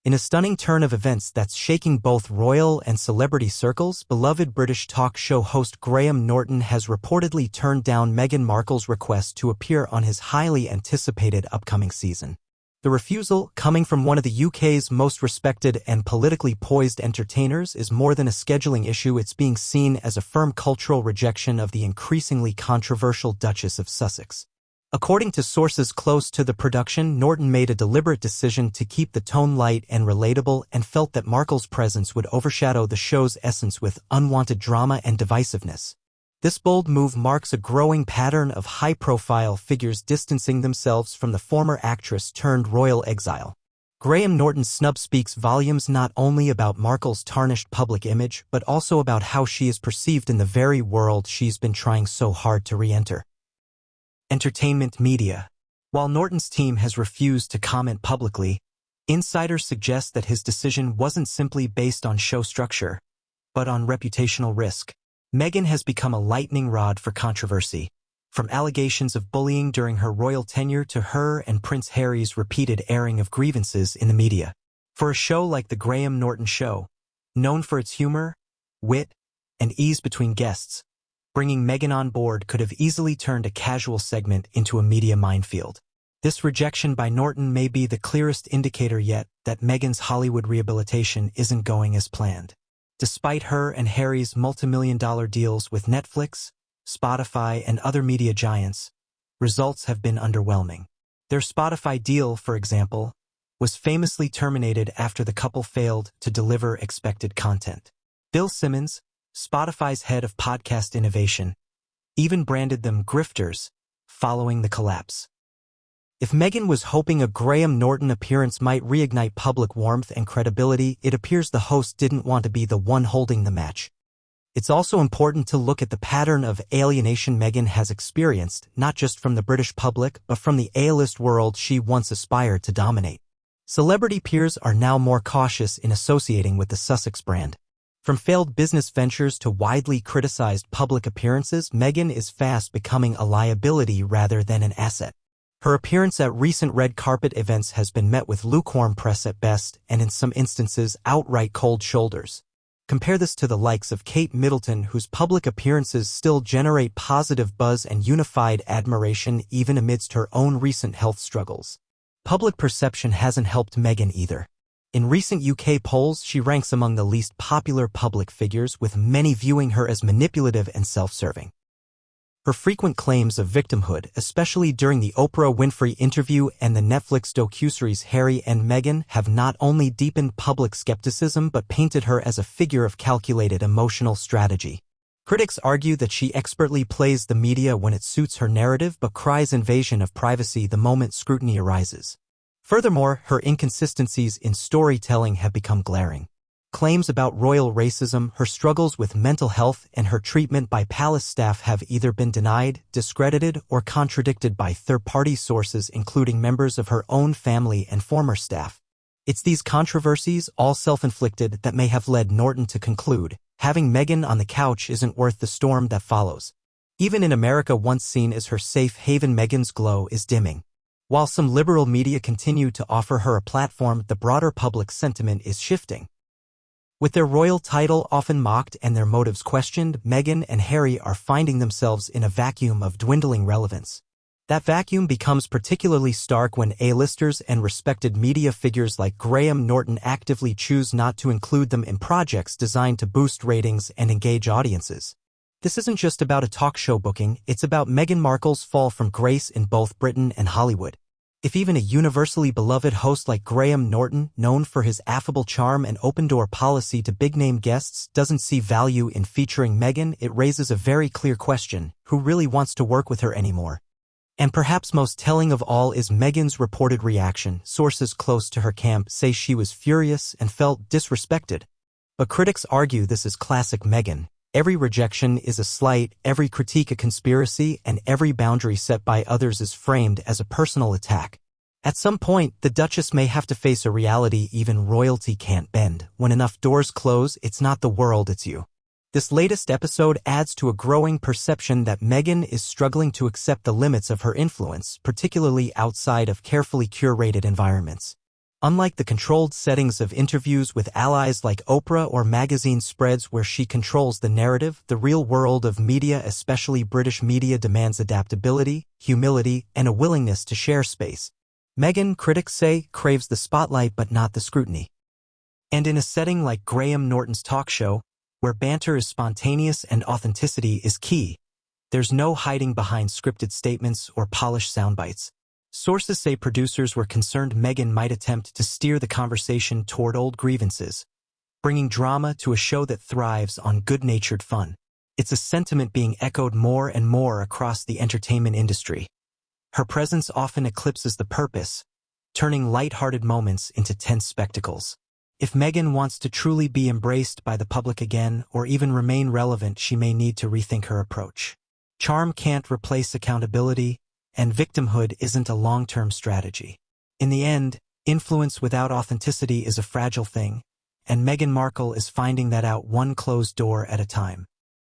In a stunning turn of events that's shaking both royal and celebrity circles, beloved British talk show host Graham Norton has reportedly turned down Meghan Markle's request to appear on his highly anticipated upcoming season. The refusal, coming from one of the UK's most respected and politically poised entertainers, is more than a scheduling issue. It's being seen as a firm cultural rejection of the increasingly controversial Duchess of Sussex. According to sources close to the production, Norton made a deliberate decision to keep the tone light and relatable and felt that Markle's presence would overshadow the show's essence with unwanted drama and divisiveness. This bold move marks a growing pattern of high-profile figures distancing themselves from the former actress turned royal exile. Graham Norton's snub speaks volumes not only about Markle's tarnished public image but also about how she is perceived in the very world she's been trying so hard to re-enter. Entertainment media. While Norton's team has refused to comment publicly, insiders suggest that his decision wasn't simply based on show structure, but on reputational risk. Meghan has become a lightning rod for controversy, from allegations of bullying during her royal tenure to her and Prince Harry's repeated airing of grievances in the media. For a show like The Graham Norton Show, known for its humor, wit, and ease between guests, bringing Meghan on board could have easily turned a casual segment into a media minefield. This rejection by Norton may be the clearest indicator yet that Meghan's Hollywood rehabilitation isn't going as planned. Despite her and Harry's multimillion-dollar deals with Netflix, Spotify, and other media giants, results have been underwhelming. Their Spotify deal, for example, was famously terminated after the couple failed to deliver expected content. Bill Simmons, Spotify's head of podcast innovation, even branded them grifters following the collapse. If Meghan was hoping a Graham Norton appearance might reignite public warmth and credibility, it appears the host didn't want to be the one holding the match. It's also important to look at the pattern of alienation Meghan has experienced, not just from the British public, but from the A-list world she once aspired to dominate. Celebrity peers are now more cautious in associating with the Sussex brand. From failed business ventures to widely criticized public appearances, Meghan is fast becoming a liability rather than an asset. Her appearance at recent red carpet events has been met with lukewarm press at best and in some instances outright cold shoulders. Compare this to the likes of Kate Middleton, whose public appearances still generate positive buzz and unified admiration even amidst her own recent health struggles. Public perception hasn't helped Meghan either. In recent UK polls, she ranks among the least popular public figures, with many viewing her as manipulative and self-serving. Her frequent claims of victimhood, especially during the Oprah Winfrey interview and the Netflix docuseries Harry and Meghan, have not only deepened public skepticism but painted her as a figure of calculated emotional strategy. Critics argue that she expertly plays the media when it suits her narrative but cries invasion of privacy the moment scrutiny arises. Furthermore, her inconsistencies in storytelling have become glaring. Claims about royal racism, her struggles with mental health, and her treatment by palace staff have either been denied, discredited, or contradicted by third-party sources including members of her own family and former staff. It's these controversies, all self-inflicted, that may have led Norton to conclude, having Meghan on the couch isn't worth the storm that follows. Even in America, once seen as her safe haven, Meghan's glow is dimming. While some liberal media continue to offer her a platform, the broader public sentiment is shifting. With their royal title often mocked and their motives questioned, Meghan and Harry are finding themselves in a vacuum of dwindling relevance. That vacuum becomes particularly stark when A-listers and respected media figures like Graham Norton actively choose not to include them in projects designed to boost ratings and engage audiences. This isn't just about a talk show booking, it's about Meghan Markle's fall from grace in both Britain and Hollywood. If even a universally beloved host like Graham Norton, known for his affable charm and open-door policy to big-name guests, doesn't see value in featuring Meghan, it raises a very clear question: who really wants to work with her anymore? And perhaps most telling of all is Meghan's reported reaction. Sources close to her camp say she was furious and felt disrespected. But critics argue this is classic Meghan. Every rejection is a slight, every critique a conspiracy, and every boundary set by others is framed as a personal attack. At some point, the Duchess may have to face a reality even royalty can't bend. When enough doors close, it's not the world, it's you. This latest episode adds to a growing perception that Meghan is struggling to accept the limits of her influence, particularly outside of carefully curated environments. Unlike the controlled settings of interviews with allies like Oprah or magazine spreads where she controls the narrative, the real world of media, especially British media, demands adaptability, humility, and a willingness to share space. Meghan, critics say, craves the spotlight but not the scrutiny. And in a setting like Graham Norton's talk show, where banter is spontaneous and authenticity is key, there's no hiding behind scripted statements or polished soundbites. Sources say producers were concerned Meghan might attempt to steer the conversation toward old grievances, bringing drama to a show that thrives on good-natured fun. It's a sentiment being echoed more and more across the entertainment industry. Her presence often eclipses the purpose, turning light-hearted moments into tense spectacles. If Meghan wants to truly be embraced by the public again or even remain relevant, she may need to rethink her approach. Charm can't replace accountability, and victimhood isn't a long-term strategy. In the end, influence without authenticity is a fragile thing, and Meghan Markle is finding that out one closed door at a time.